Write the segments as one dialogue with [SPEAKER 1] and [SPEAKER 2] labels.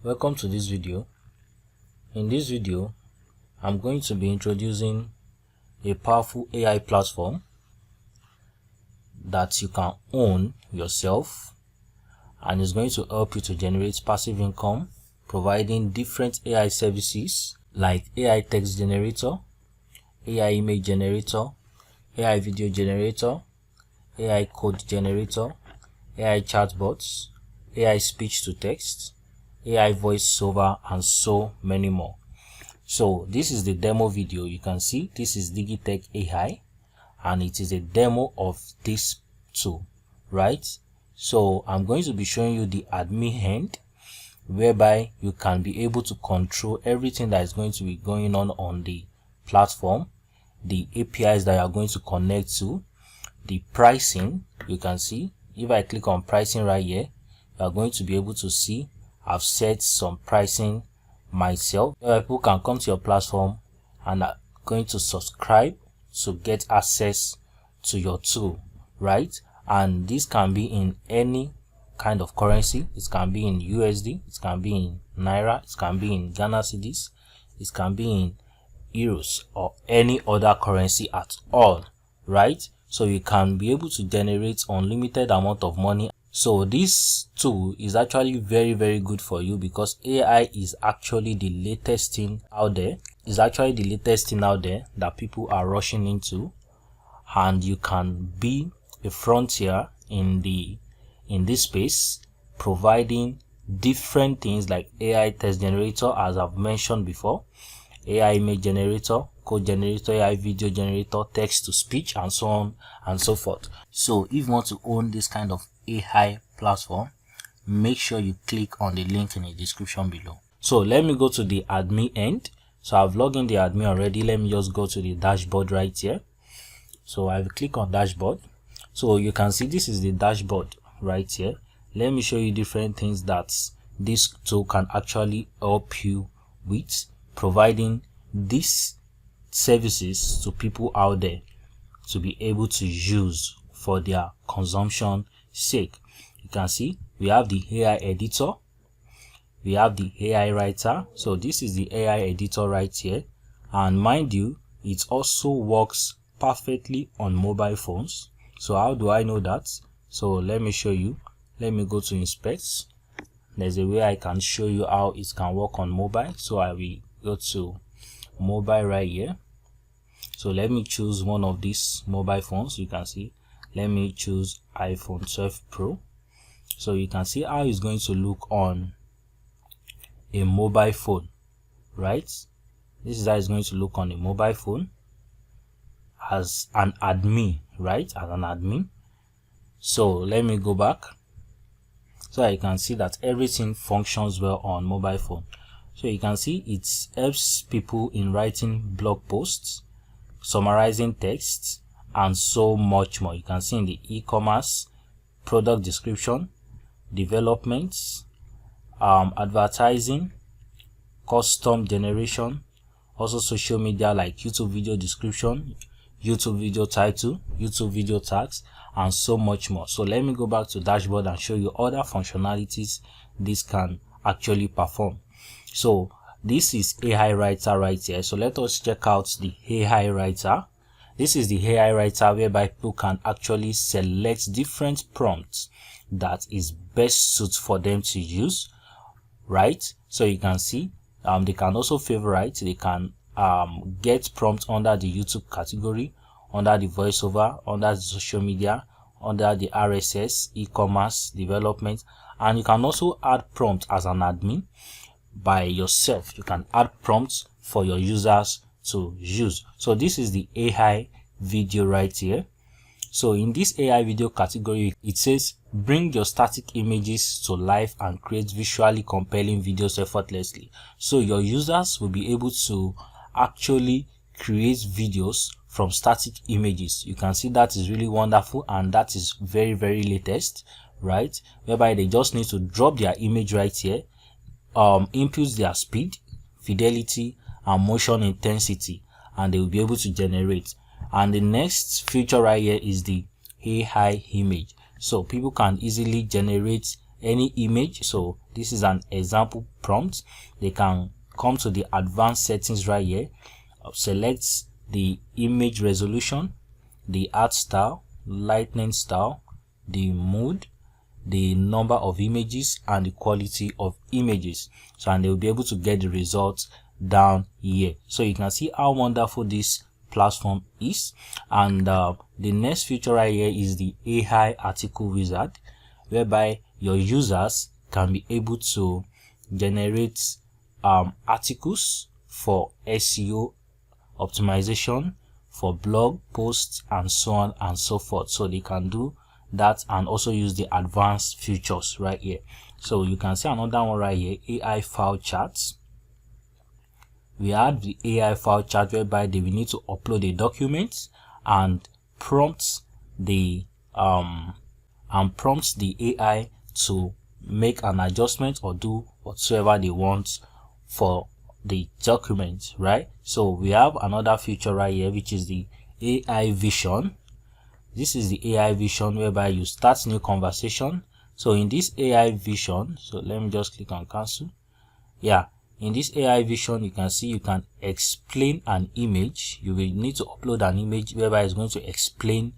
[SPEAKER 1] Welcome to this video. In this video, I'm going to be introducing a powerful AI platform that you can own yourself, and is going to help you to generate passive income, providing different AI services like AI text generator, AI image generator, AI video generator, AI code generator, AI chatbots, AI speech to text, AI voiceover, and so many more. So this is the demo video. You can see this is Digitech AI, and it is a demo of this tool, right? So I'm going to be showing you the admin end, whereby you can be able to control everything that is going to be going on the platform, the APIs that you are going to connect to, the pricing. You can see if I click on pricing right here, you are going to be able to see I've set some pricing myself. People can come to your platform and are going to subscribe to get access to your tool, right? And this can be in any kind of currency. It can be in USD, it can be in Naira, it can be in Ghana cedis, it can be in euros, or any other currency at all, right? So you can be able to generate unlimited amount of money. So this tool is actually very good for you, because AI is actually the latest thing out there. It's actually the latest thing out there that people are rushing into, and you can be a frontier in this space, providing different things like AI text generator, as I've mentioned before, AI image generator, code generator, AI video generator, text to speech, and so on and so forth. So if you want to own this kind of AI platform, make sure you click on the link in the description below. So let me go to the admin end. So I've logged in the admin already. Let me just go to the dashboard right here. So I will click on dashboard. So you can see this is the dashboard right here. Let me show you different things that this tool can actually help you with, providing these services to people out there to be able to use for their consumption sake. You can see we have the AI editor, we have the AI writer. So this is the AI editor right here, and mind you, it also works perfectly on mobile phones. So how do I know that? So let me show you. Let me go to inspect. There's a way I can show you how it can work on mobile. So I will go to mobile right here. So let me choose one of these mobile phones. You can see, let me choose iPhone 12 Pro. So you can see how it's going to look on a mobile phone, right? This is how it's going to look on a mobile phone as an admin, right? As an admin. So let me go back, so you can see that everything functions well on mobile phone. So you can see it helps people in writing blog posts, summarizing text, and so much more. You can see in the e-commerce, product description, developments, advertising, custom generation, also social media like YouTube video description, YouTube video title, YouTube video tags, and so much more. So let me go back to dashboard and show you other functionalities this can actually perform. So this is AI writer right here. So let us check out the AI writer. This is the AI writer, whereby people can actually select different prompts that is best suited for them to use, right? So you can see they can also favorite, they can get prompts under the YouTube category, under the voiceover, under the social media, under the RSS, e-commerce, development, and you can also add prompt as an admin by yourself. You can add prompts for your users to use. So this is the AI video right here. So in this AI video category, it says bring your static images to life and create visually compelling videos effortlessly. So your users will be able to actually create videos from static images. You can see that is really wonderful, and that is very latest, right? Whereby they just need to drop their image right here, input their speed, fidelity, and motion intensity, and they will be able to generate. And the next feature right here is the AI image. So people can easily generate any image. So this is an example prompt. They can come to the advanced settings right here, select the image resolution, the art style, lightning style, the mood, the number of images, and the quality of images. So, and they will be able to get the results down here. So you can see how wonderful this platform is. And the next feature right here is the AI article wizard, whereby your users can be able to generate articles for SEO optimization, for blog posts, and so on and so forth. So they can do that and also use the advanced features right here. So you can see another one right here, AI file charts. We have the AI file chart whereby they will need to upload a document and prompts the AI to make an adjustment or do whatsoever they want for the document, right? So we have another feature right here, which is the AI vision. This is the AI vision whereby you start new conversation. So in this AI vision, so let me just click on cancel. Yeah, in this AI vision, you can see you can explain an image. You will need to upload an image whereby it's going to explain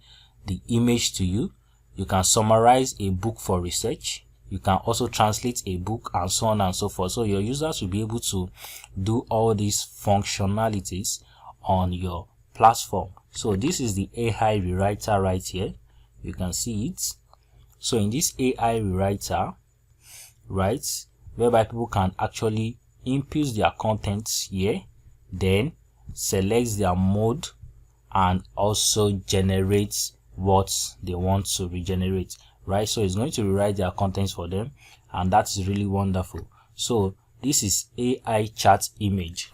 [SPEAKER 1] the image to you. You can summarize a book for research. You can also translate a book, and so on and so forth. So your users will be able to do all these functionalities on your platform. So this is the AI rewriter right here. You can see it. So in this AI rewriter, right, whereby people can actually input their contents here, then select their mode and also generate what they want to regenerate, right? So it's going to rewrite their contents for them, and that is really wonderful. So this is AI chat image.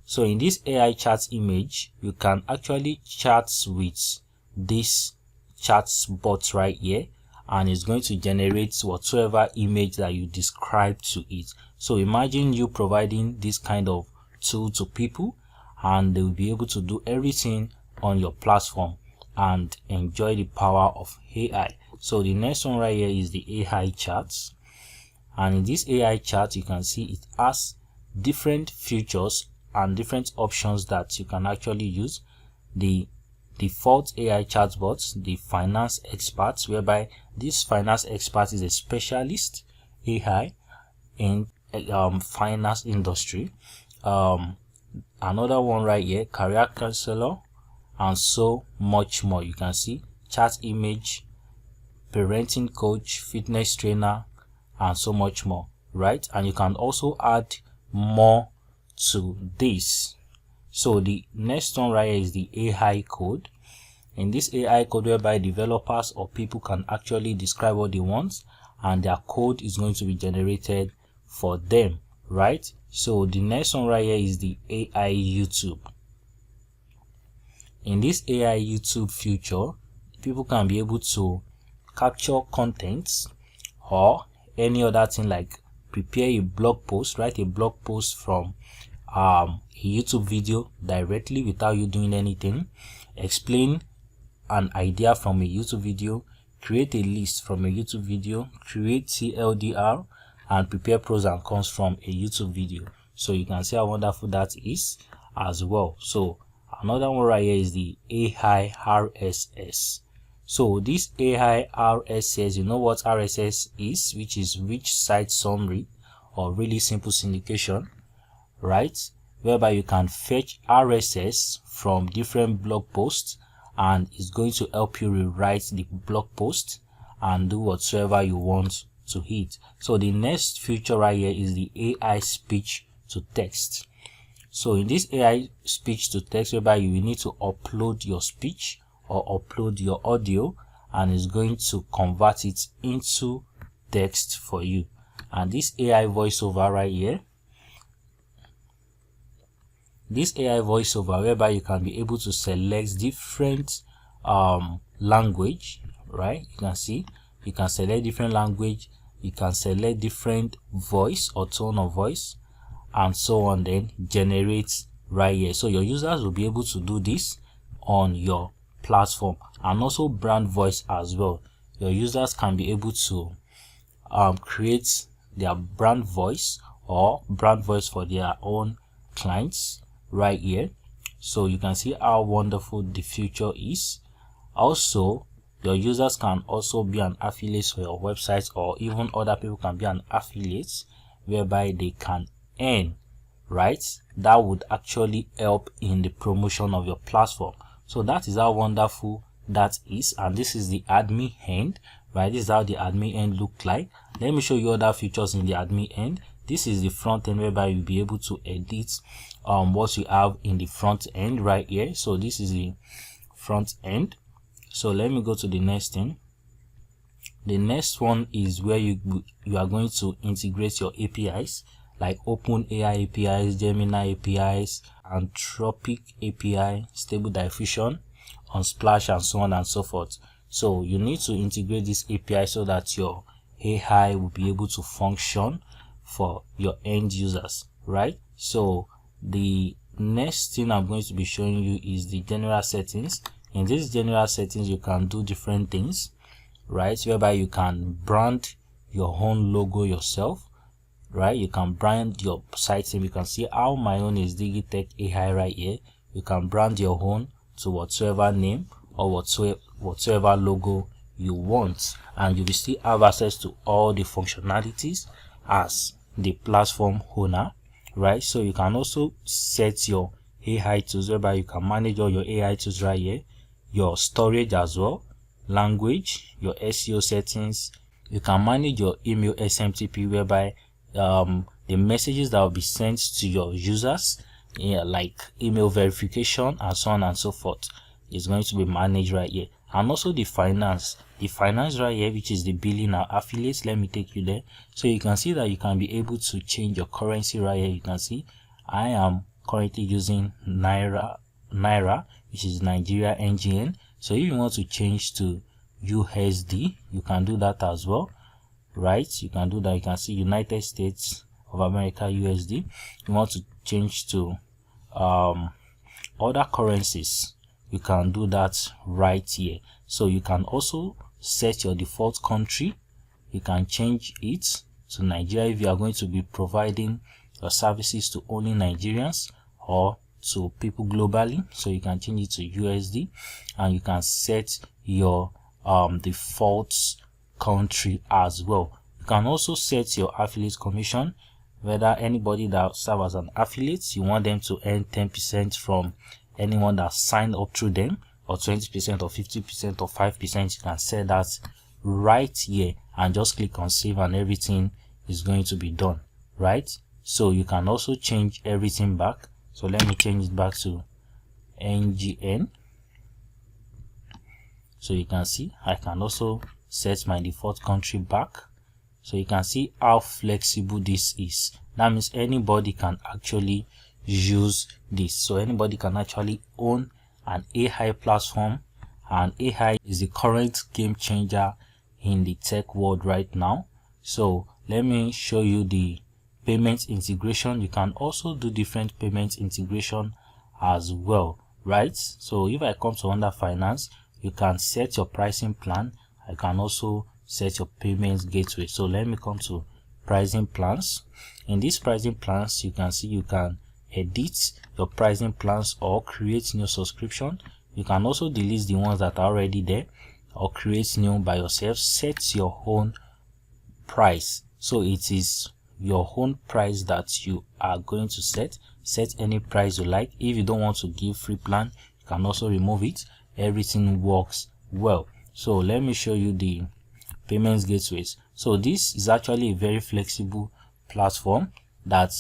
[SPEAKER 1] So in this AI chat image, you can actually chat with this chat bot right here, and it's going to generate whatsoever image that you describe to it. So imagine you providing this kind of tool to people, and they will be able to do everything on your platform and enjoy the power of AI. So the next one right here is the AI charts, and in this AI chart you can see it has different features and different options that you can actually use. The default AI chatbots, the finance experts, whereby this finance expert is a specialist AI in finance industry. Another one right here, career counselor, and so much more. You can see chat image, parenting coach, fitness trainer, and so much more, right? And you can also add more to this. So the next one right here is the AI code. In this AI code, whereby developers or people can actually describe what they want, and their code is going to be generated for them, right? So the next one right here is the AI YouTube. In this AI YouTube feature, people can be able to capture contents or any other thing, like prepare a blog post, write a blog post from a YouTube video directly without you doing anything, explain an idea from a YouTube video, create a list from a YouTube video, create TLDR, and prepare pros and cons from a YouTube video. So you can see how wonderful that is as well. So another one right here is the AI RSS. So this AI RSS, you know what RSS is, which is rich site summary or really simple syndication, right? Whereby you can fetch RSS from different blog posts, and it's going to help you rewrite the blog post and do whatsoever you want to hit. So the next feature right here is the AI speech to text. So in this AI speech to text, whereby you will need to upload your speech or upload your audio, and it's going to convert it into text for you. And this AI voiceover right here, this AI voiceover, whereby you can be able to select different language, right? You can see you can select different language, you can select different voice or tone of voice, and so on, then generate right here. So your users will be able to do this on your platform. And also brand voice as well. Your users can be able to create their brand voice or brand voice for their own clients right here. So you can see how wonderful the future is. Also, your users can also be an affiliate for your website, or even other people can be an affiliate, whereby they can earn, right? That would actually help in the promotion of your platform. So that is how wonderful that is. And this is the admin end, right? This is how the admin end look like. Let me show you other features in the admin end. This is the front end, whereby you'll be able to edit what you have in the front end right here. So this is the front end. So let me go to the next thing. The next one is where you are going to integrate your APIs, like OpenAI APIs, Gemini APIs, Anthropic API, Stable Diffusion, Unsplash, and so on and so forth. So you need to integrate this API so that your AI will be able to function for your end users, right? So the next thing I'm going to be showing you is the general settings. In this general settings, you can do different things, right? Whereby you can brand your own logo yourself, right? You can brand your site name. You can see how my own is Digitech AI right here. You can brand your own to whatsoever name or whatsoever logo you want, and you will still have access to all the functionalities as the platform owner, right? So you can also set your AI tools, whereby you can manage all your AI tools right here, your storage as well, language, your SEO settings. You can manage your email SMTP, whereby the messages that will be sent to your users, like email verification and so on and so forth, is going to be managed right here. And also the finance right here, which is the billing and affiliates. Let me take you there. So you can see that you can be able to change your currency right here. You can see I am currently using Naira, which is Nigeria NGN. So if you want to change to USD, you can do that as well, right? You can do that. You can see United States of America USD. You want to change to other currencies, you can do that right here. So you can also set your default country. You can change it to Nigeria if you are going to be providing your services to only Nigerians or to people globally. So you can change it to USD, and you can set your default country as well. You can also set your affiliate commission, whether anybody that serves as an affiliate, you want them to earn 10% from anyone that signed up through them, or 20% or 50% or 5%. You can set that right here and just click on save, and everything is going to be done, right? So you can also change everything back. So let me change it back to NGN. So you can see I can also set my default country back. So you can see how flexible this is. That means anybody can actually use this. So anybody can actually own an AI platform, and AI is the current game changer in the tech world right now. So let me show you the payment integration. You can also do different payment integration as well, right? So if I come to under finance, you can set your pricing plan. I can also set your payments gateway. So let me come to pricing plans. In these pricing plans, you can see you can edit your pricing plans or create new subscription. You can also delete the ones that are already there or create new by yourself. Set your own price. So it is your own price that you are going to set any price you like. If you don't want to give free plan, you can also remove it. Everything works well. So let me show you the payments gateways. So this is actually a very flexible platform that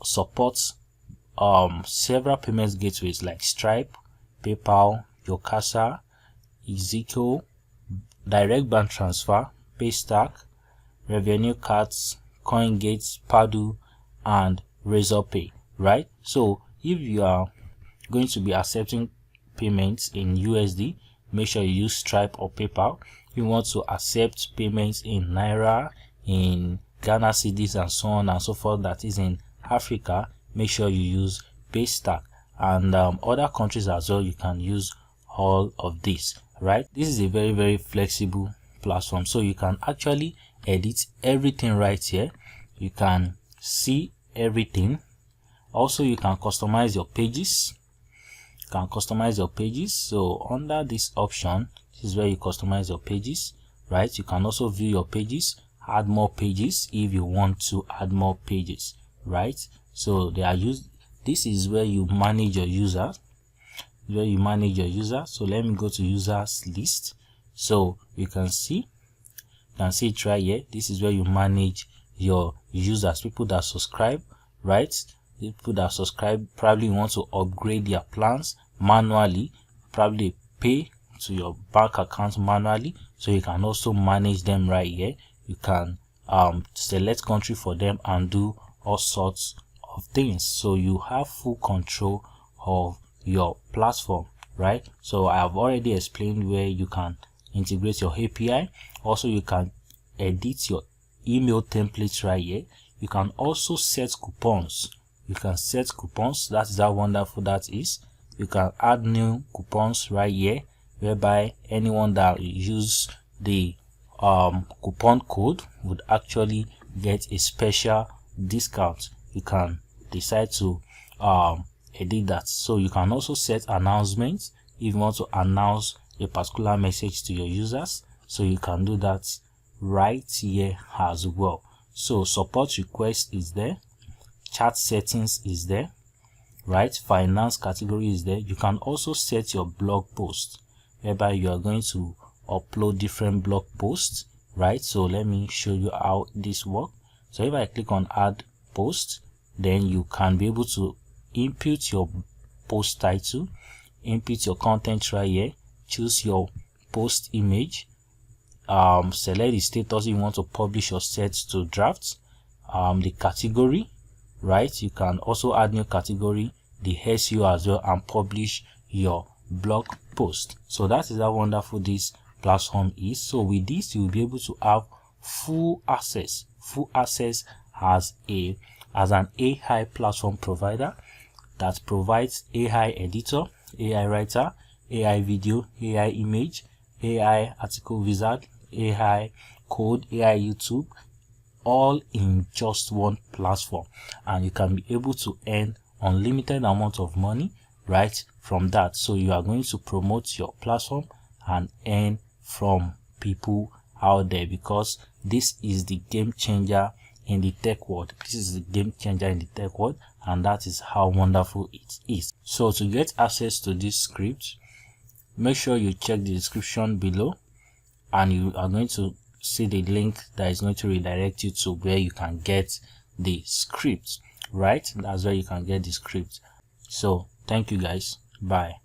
[SPEAKER 1] supports several payments gateways like Stripe, PayPal, Yokasa, Ezekiel, Direct Bank Transfer, Paystack, Revenue Cards, CoinGate, Padu, and Razorpay, right? So if you are going to be accepting payments in USD, make sure you use Stripe or PayPal. If you want to accept payments in Naira, in Ghana cedis, and so on and so forth, that is in Africa, make sure you use Paystack. And other countries as well, you can use all of this, right? This is a very flexible platform, so you can actually edit everything right here. You can see everything. Also, you can customize your pages. So under this option, this is where you customize your pages, right? You can also view your pages, add more pages if you want to add more pages, right? So they are used. This is where you manage your users. So let me go to users list. So you can see it right here. This is where you manage your users, people that subscribe, right? People that subscribe probably want to upgrade their plans manually, probably pay to your bank account manually. So you can also manage them right here. You can select country for them and do all sorts of things. So you have full control of your platform, right? So I have already explained where you can integrate your API. Also, you can edit your email templates right here. You can also set coupons. That is how wonderful that is. You can add new coupons right here, whereby anyone that use the coupon code would actually get a special discount. You can decide to edit that. So you can also set announcements if you want to announce a particular message to your users. So you can do that right here as well. So support request is there, chat settings is there, right? Finance category is there. You can also set your blog post, whereby you are going to upload different blog posts, right? So let me show you how this works. So if I click on add post, then you can be able to input your post title, input your content right here, choose your post image, select the status you want to publish or set to draft, the category, right? You can also add new category, the SEO as well, and publish your blog post. So that is how wonderful this platform is. So with this, you will be able to have full access as an AI platform provider that provides AI editor, AI writer, AI video, AI image, AI article wizard, AI code, AI YouTube, all in just one platform. And you can be able to earn unlimited amount of money right from that. So you are going to promote your platform and earn from people out there, because this is the game changer in the tech world. And that is how wonderful it is. So to get access to this script, make sure you check the description below, and you are going to see the link that is going to redirect you to where you can get the script, right? That's where you can get the script. So thank you guys. Bye.